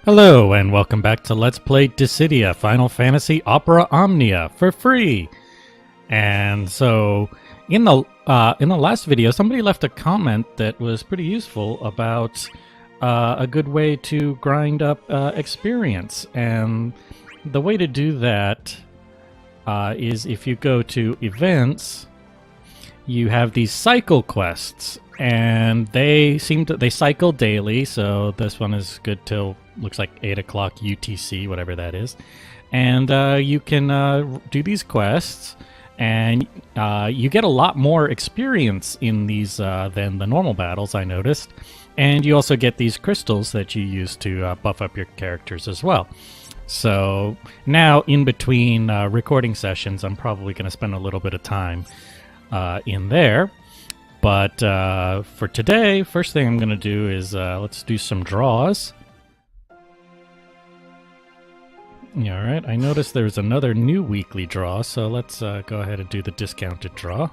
Hello and welcome back to Let's Play Dissidia Final Fantasy Opera Omnia for free. And so in the last video, somebody left a comment that was pretty useful about a good way to grind up experience. And the way to do that is if you go to events, you have these cycle quests, and they cycle daily. So this one is good till looks like 8 o'clock UTC, whatever that is. And you can do these quests, and you get a lot more experience in these than the normal battles, I noticed. And you also get these crystals that you use to buff up your characters as well. So now, in between recording sessions, I'm probably going to spend a little bit of time in there. But for today, first thing I'm going to do is let's do some draws. Alright, I noticed there's another new weekly draw, so let's go ahead and do the discounted draw.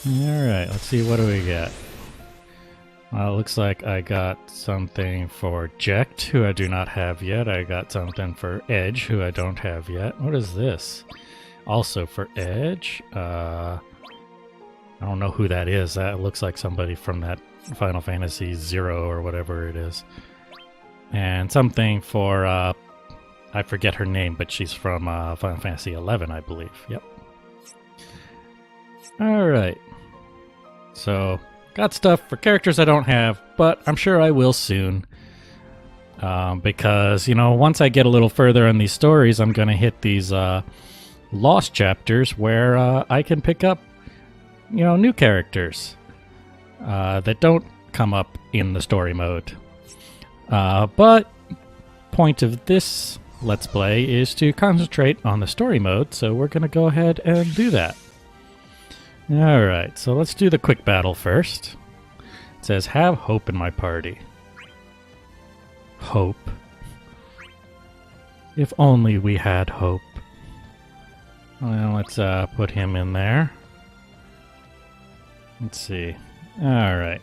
Alright, let's see, what do we get? Well, it looks like I got something for Jekt, who I do not have yet. I got something for Edge, who I don't have yet. What is this? Also for Edge. I don't know who that is. That looks like somebody from that Final Fantasy 0 or whatever it is. And something for, I forget her name, but she's from Final Fantasy 11, I believe. Yep. Alright. So, got stuff for characters I don't have, but I'm sure I will soon. Because, you know, once I get a little further in these stories, I'm going to hit these lost chapters where I can pick up, you know, new characters that don't come up in the story mode. But point of this Let's Play is to concentrate on the story mode, so we're going to go ahead and do that. Alright, so let's do the quick battle first. It says, have hope in my party. Hope. If only we had hope. Well, let's put him in there. Let's see. Alright.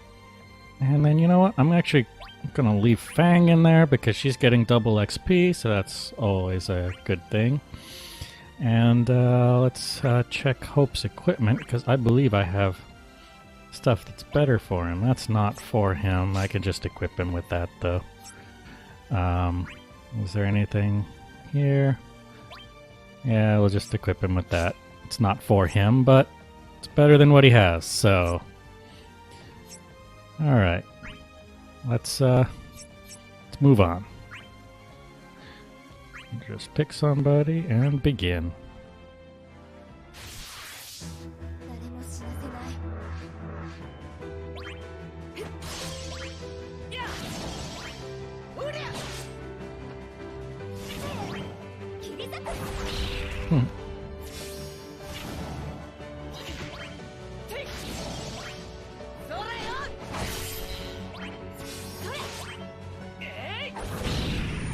And then, you know what? I'm actually going to leave Fang in there because she's getting double XP, so that's always a good thing. And let's check Hope's equipment, because I believe I have stuff that's better for him. That's not for him. I can just equip him with that, though. Is there anything here? Yeah, we'll just equip him with that. It's not for him, but it's better than what he has, so... Alright. Let's move on. Just pick somebody and begin.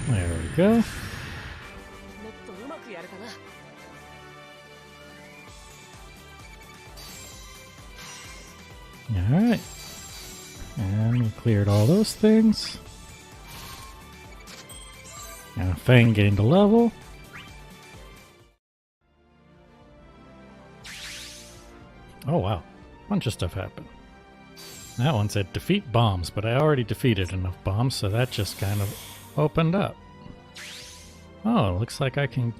There we go. Alright. And we cleared all those things. Now Fang gained a level. Oh wow, a bunch of stuff happened. That one said defeat bombs, but I already defeated enough bombs, so that just kind of opened up. Oh, looks like I can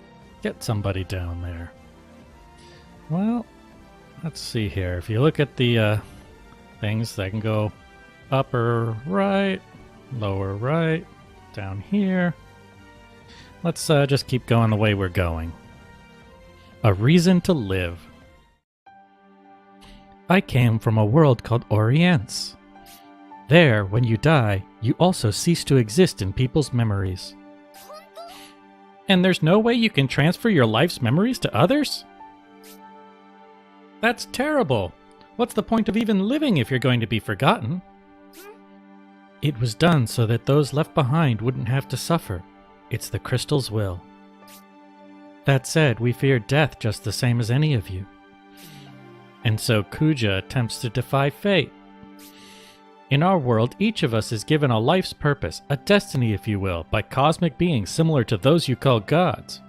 get somebody down there. Well, let's see here. If you look at the things, that can go upper right, lower right, down here. Let's just keep going the way we're going. A reason to live. I came from a world called Orience. There, when you die, you also cease to exist in people's memories. And there's no way you can transfer your life's memories to others? That's terrible. What's the point of even living if you're going to be forgotten? It was done so that those left behind wouldn't have to suffer. It's the crystal's will. That said, we fear death just the same as any of you. And so Kuja attempts to defy fate. In our world, each of us is given a life's purpose, a destiny if you will, by cosmic beings similar to those you call gods.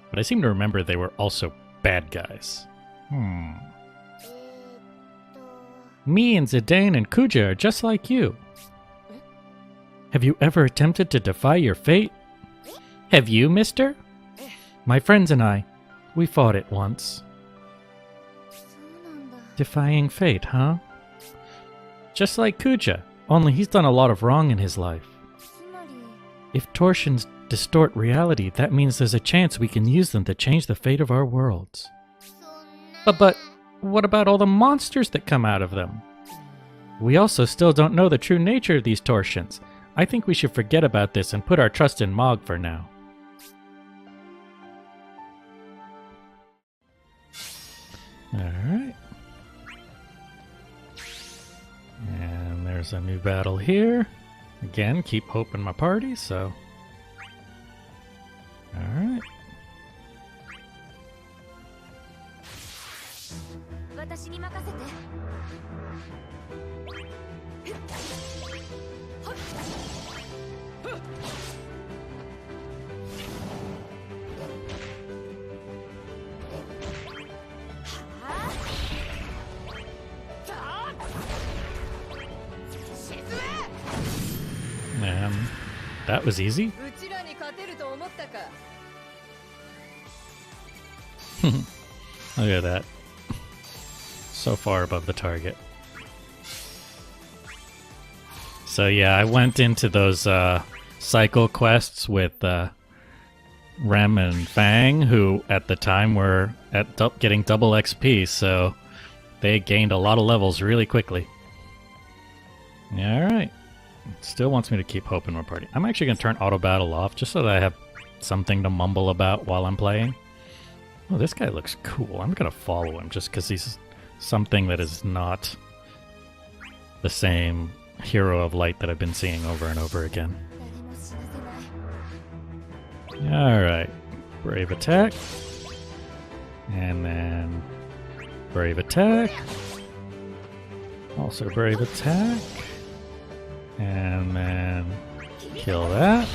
But I seem to remember they were also bad guys. Me and Zidane and Kuja are just like you. Have you ever attempted to defy your fate? Have you, mister? My friends and I, we fought it once. Defying fate, huh? Just like Kuja, only he's done a lot of wrong in his life. If torsions distort reality, that means there's a chance we can use them to change the fate of our worlds. But what about all the monsters that come out of them? We also still don't know the true nature of these torsions. I think we should forget about this and put our trust in Mog for now. Alright. And there's a new battle here. Again, keep hope in my party, so... Alright. That was easy. Look at that. So far above the target. So yeah, I went into those cycle quests with Rem and Fang, who at the time were at getting double XP, so they gained a lot of levels really quickly. Alright. Still wants me to keep hope in my party. I'm actually going to turn auto battle off just so that I have something to mumble about while I'm playing. Oh, this guy looks cool. I'm going to follow him just because he's something that is not the same hero of light that I've been seeing over and over again. Alright. Brave attack. And then brave attack. Also brave attack. And then kill that.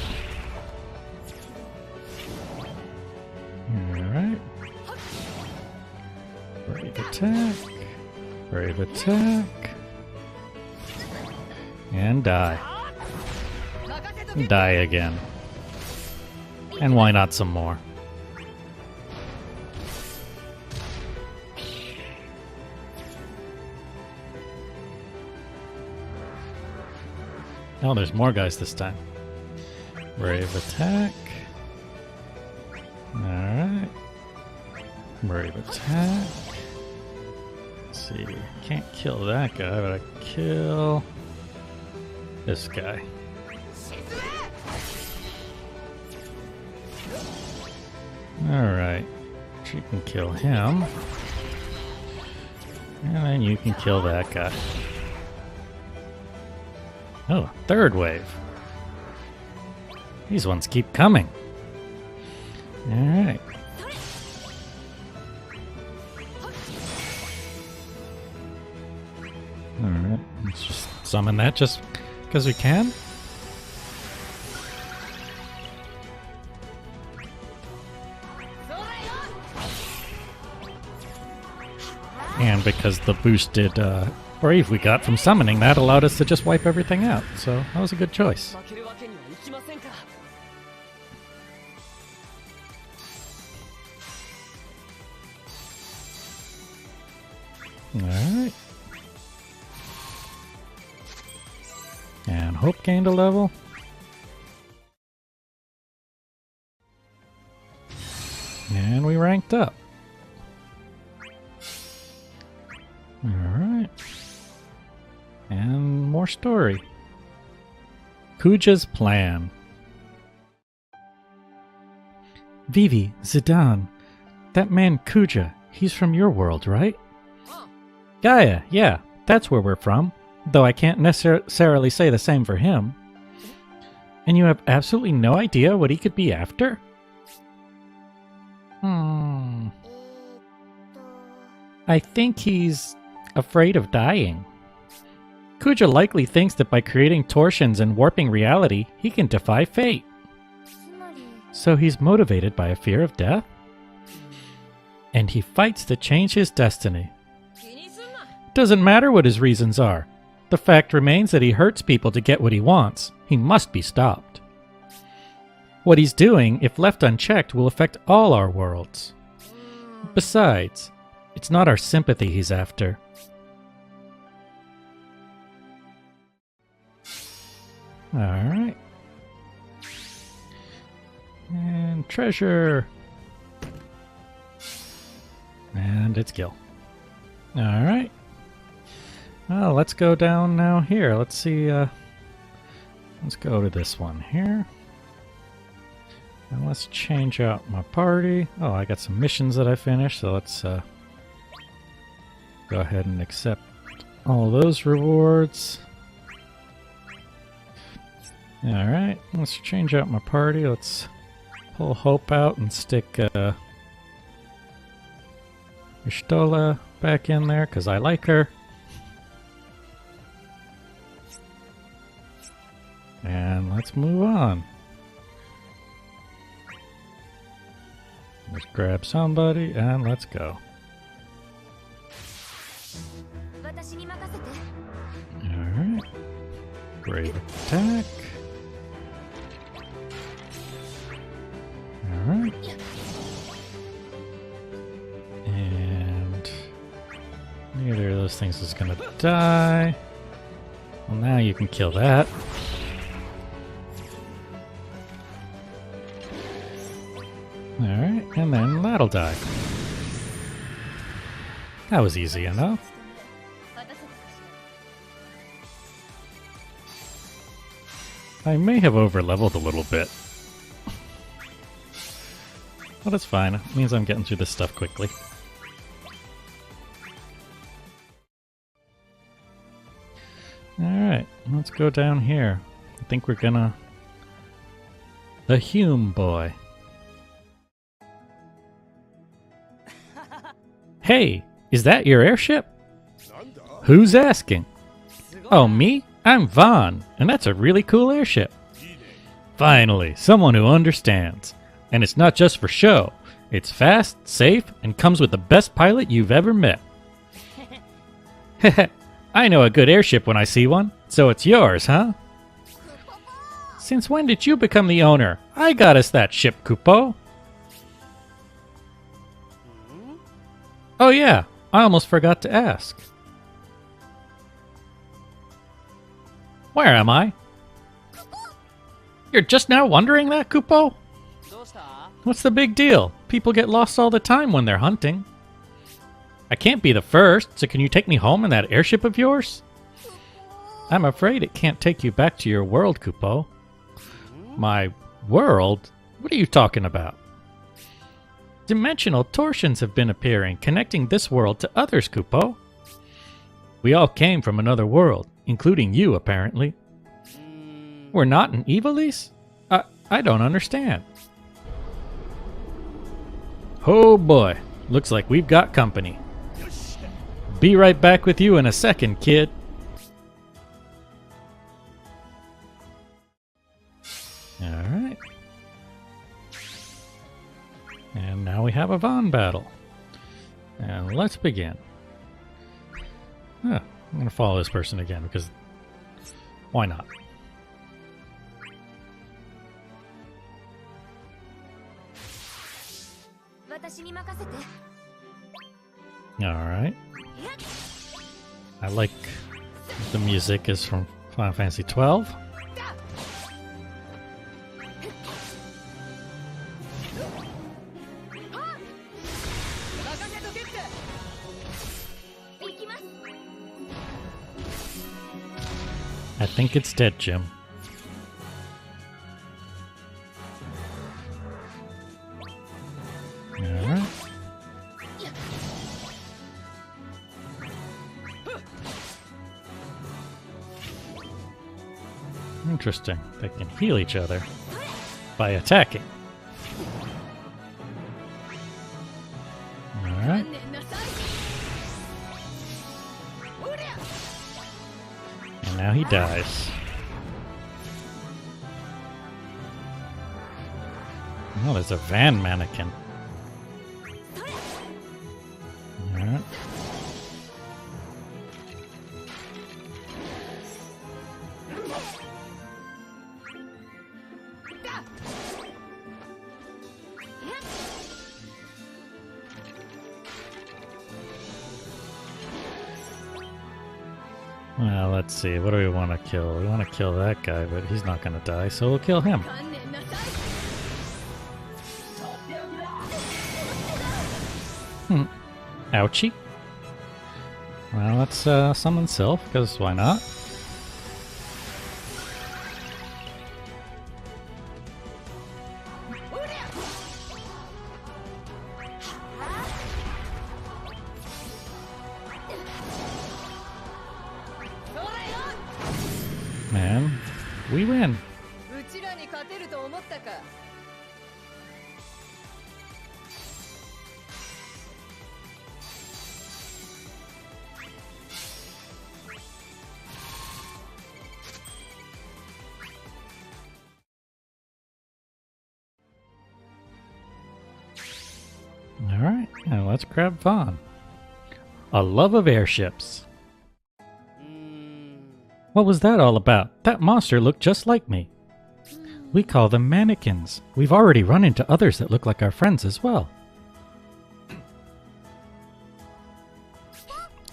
Alright. Brave attack. Brave attack. And die. Die again. And why not some more? Oh, there's more guys this time. Brave attack. Alright. Brave attack. Let's see. Can't kill that guy, but I kill this guy. Alright. You can kill him. And then you can kill that guy. Oh, third wave. These ones keep coming. Alright. Alright, let's just summon that just because we can. And because the boosted Brave we got from summoning that allowed us to just wipe everything out, so that was a good choice. Alright. And Hope gained a level. And we ranked up. Alright. And more story. Kuja's plan. Vivi, Zidane, that man Kuja, he's from your world, right? Gaia, yeah, that's where we're from, though I can't necessarily say the same for him. And you have absolutely no idea what he could be after? I think he's afraid of dying. Kuja likely thinks that by creating torsions and warping reality, he can defy fate. So he's motivated by a fear of death? And he fights to change his destiny. Doesn't matter what his reasons are. The fact remains that he hurts people to get what he wants. He must be stopped. What he's doing, if left unchecked, will affect all our worlds. Besides, it's not our sympathy he's after. Alright. And treasure. And it's Gil. Alright. Well, let's go down now here. Let's see, let's go to this one here. And let's change out my party. Oh, I got some missions that I finished, so let's go ahead and accept all those rewards. Alright, let's change out my party. Let's pull Hope out and stick Ishtola back in there, because I like her. And let's move on. Let's grab somebody and let's go. Alright. Brave attack. Alright. And neither of those things is gonna die. Well, now you can kill that. Alright, and then that'll die. That was easy enough. I may have over-leveled a little bit. But that's fine. It means I'm getting through this stuff quickly. Alright, let's go down here. I think we're gonna... The Hume boy. Hey, is that your airship? Who's asking? Oh, me? I'm Vaughn, and that's a really cool airship. Finally, someone who understands. And it's not just for show. It's fast, safe, and comes with the best pilot you've ever met. I know a good airship when I see one, so it's yours, huh? Since when did you become the owner? I got us that ship, Kupo. Oh yeah, I almost forgot to ask. Where am I? You're just now wondering that, Kupo? What's the big deal? People get lost all the time when they're hunting. I can't be the first, so can you take me home in that airship of yours? I'm afraid it can't take you back to your world, Kupo. My world? What are you talking about? Dimensional torsions have been appearing, connecting this world to others, Kupo. We all came from another world, including you, apparently. We're not in Evilise? I don't understand. Oh boy, looks like we've got company. Be right back with you in a second, kid. Alright. And now we have a Vaughn battle. And let's begin. I'm going to follow this person again because why not? Alright. I like the music is from Final Fantasy 12. I think it's dead, Jim. Alright. Interesting. They can heal each other by attacking. Alright. now he dies. Oh, there's a van mannequin. Alright. Well, let's see. What do we want to kill? We want to kill that guy, but he's not going to die, so we'll kill him. Ouchie. Well, let's summon Sylph, because why not? Man, we win. Alright, now let's grab Vaughn. A love of airships. What was that all about? That monster looked just like me. We call them mannequins. We've already run into others that look like our friends as well.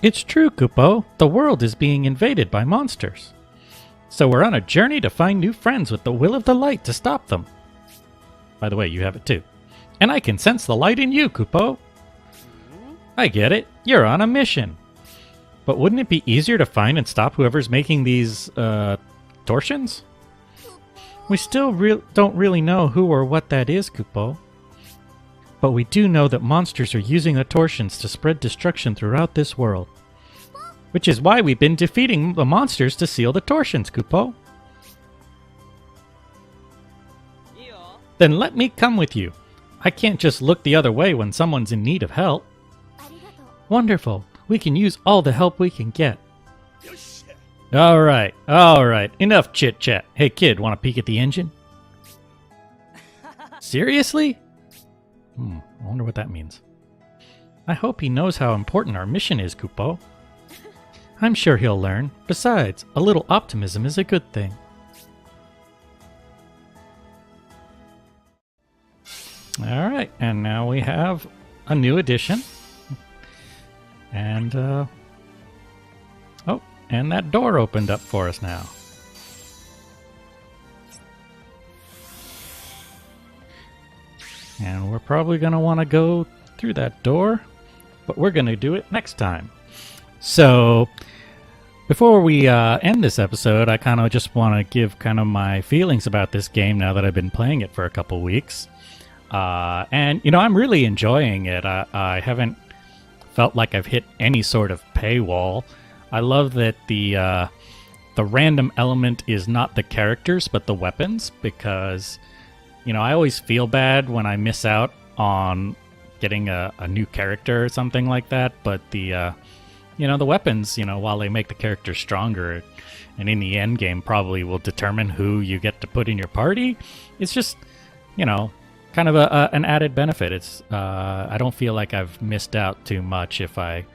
It's true, Kupo. The world is being invaded by monsters. So we're on a journey to find new friends with the will of the light to stop them. By the way, you have it too. And I can sense the light in you, Kupo. I get it. You're on a mission. But wouldn't it be easier to find and stop whoever's making these, torsions? We still don't really know who or what that is, Kupo. But we do know that monsters are using the torsions to spread destruction throughout this world. Which is why we've been defeating the monsters to seal the torsions, Kupo. Then let me come with you. I can't just look the other way when someone's in need of help. Wonderful. We can use all the help we can get. Alright. Enough chit-chat. Hey kid, want to peek at the engine? Seriously? I wonder what that means. I hope he knows how important our mission is, Kupo. I'm sure he'll learn. Besides, a little optimism is a good thing. Alright, and now we have a new addition. And, oh, and that door opened up for us now. And we're probably going to want to go through that door, but we're going to do it next time. So, before we end this episode, I kind of just want to give kind of my feelings about this game now that I've been playing it for a couple weeks. And, you know, I'm really enjoying it. I haven't felt like I've hit any sort of paywall. I love that the random element is not the characters, but the weapons, because, you know, I always feel bad when I miss out on getting a new character or something like that, but the, you know, the weapons, you know, while they make the character stronger, and in the end game probably will determine who you get to put in your party, it's just, you know, kind of an added benefit. It's I don't feel like I've missed out too much if I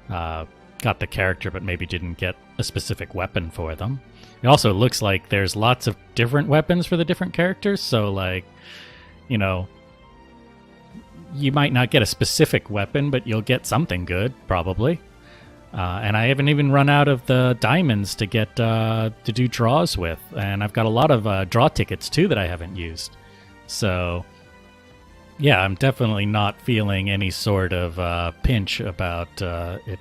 got the character but maybe didn't get a specific weapon for them. It also looks like there's lots of different weapons for the different characters, so like, you know, you might not get a specific weapon, but you'll get something good, probably. And I haven't even run out of the diamonds to get to do draws with, and I've got a lot of draw tickets too that I haven't used. So, yeah, I'm definitely not feeling any sort of pinch about it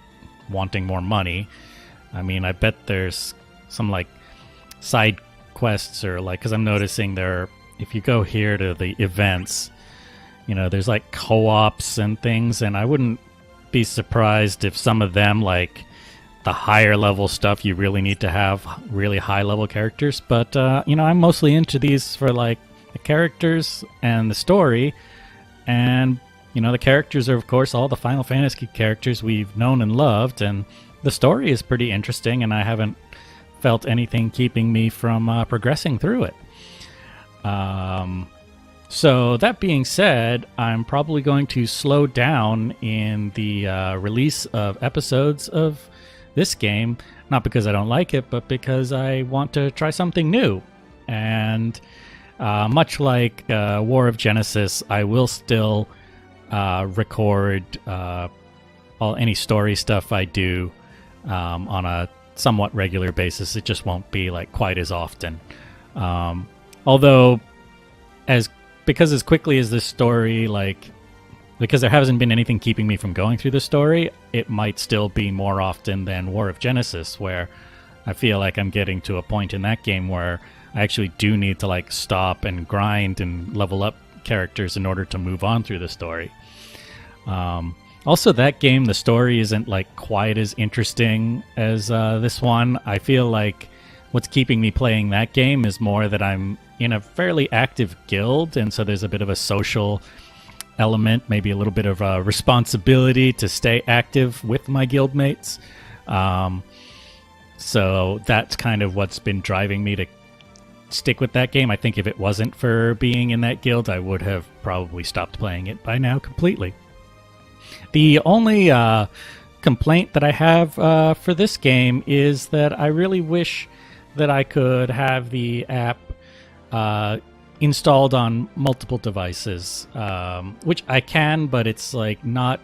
wanting more money. I mean, I bet there's some, like, side quests or, like, because I'm noticing there, if you go here to the events, you know, there's, like, co-ops and things, and I wouldn't be surprised if some of them, like, the higher level stuff, you really need to have really high level characters. But, you know, I'm mostly into these for, like, the characters and the story, and you know, the characters are of course all the Final Fantasy characters we've known and loved, and the story is pretty interesting, and I haven't felt anything keeping me from progressing through it. So that being said, I'm probably going to slow down in the release of episodes of this game, not because I don't like it, but because I want to try something new. And much like War of Genesis, I will still record any story stuff I do on a somewhat regular basis. It just won't be like quite as often. Although, because as quickly as this story, because there hasn't been anything keeping me from going through the story, it might still be more often than War of Genesis, where I feel like I'm getting to a point in that game where I actually do need to stop and grind and level up characters in order to move on through the story. Also, that game, the story isn't quite as interesting as this one. I feel like what's keeping me playing that game is more that I'm in a fairly active guild, and so there's a bit of a social element, maybe a little bit of a responsibility to stay active with my guildmates. So that's kind of what's been driving me to stick with that game. I think if it wasn't for being in that guild, I would have probably stopped playing it by now completely. The only complaint that I have for this game is that I really wish that I could have the app installed on multiple devices, which I can, but it's not,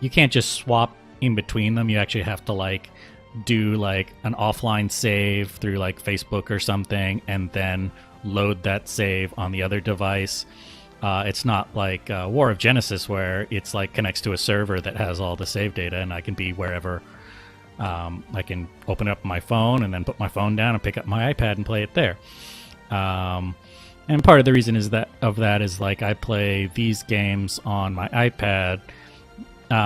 you can't just swap in between them. You actually have to do an offline save through Facebook or something, and then load that save on the other device. It's not like War of Genesis, where it's connects to a server that has all the save data, and I can be wherever. I can open up my phone and then put my phone down and pick up my iPad and play it there. And part of the reason is that I play these games on my iPad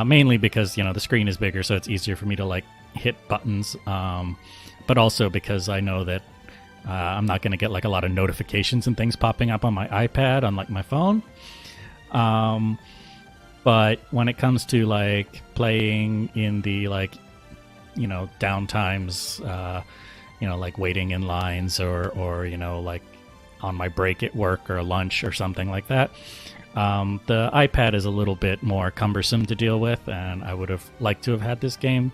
mainly because the screen is bigger, so it's easier for me to hit buttons. But also because I know that I'm not going to get a lot of notifications and things popping up on my iPad, unlike my phone. But when it comes to playing in the downtimes, waiting in lines or on my break at work or lunch or something like that, the iPad is a little bit more cumbersome to deal with, and I would have liked to have had this game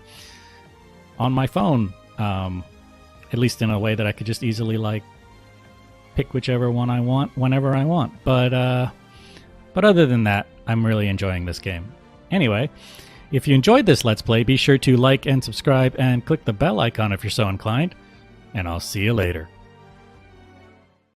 on my phone, at least in a way that I could just easily pick whichever one I want whenever I want. But other than that, I'm really enjoying this game. Anyway, if you enjoyed this Let's Play, be sure to like and subscribe and click the bell icon if you're so inclined, and I'll see you later.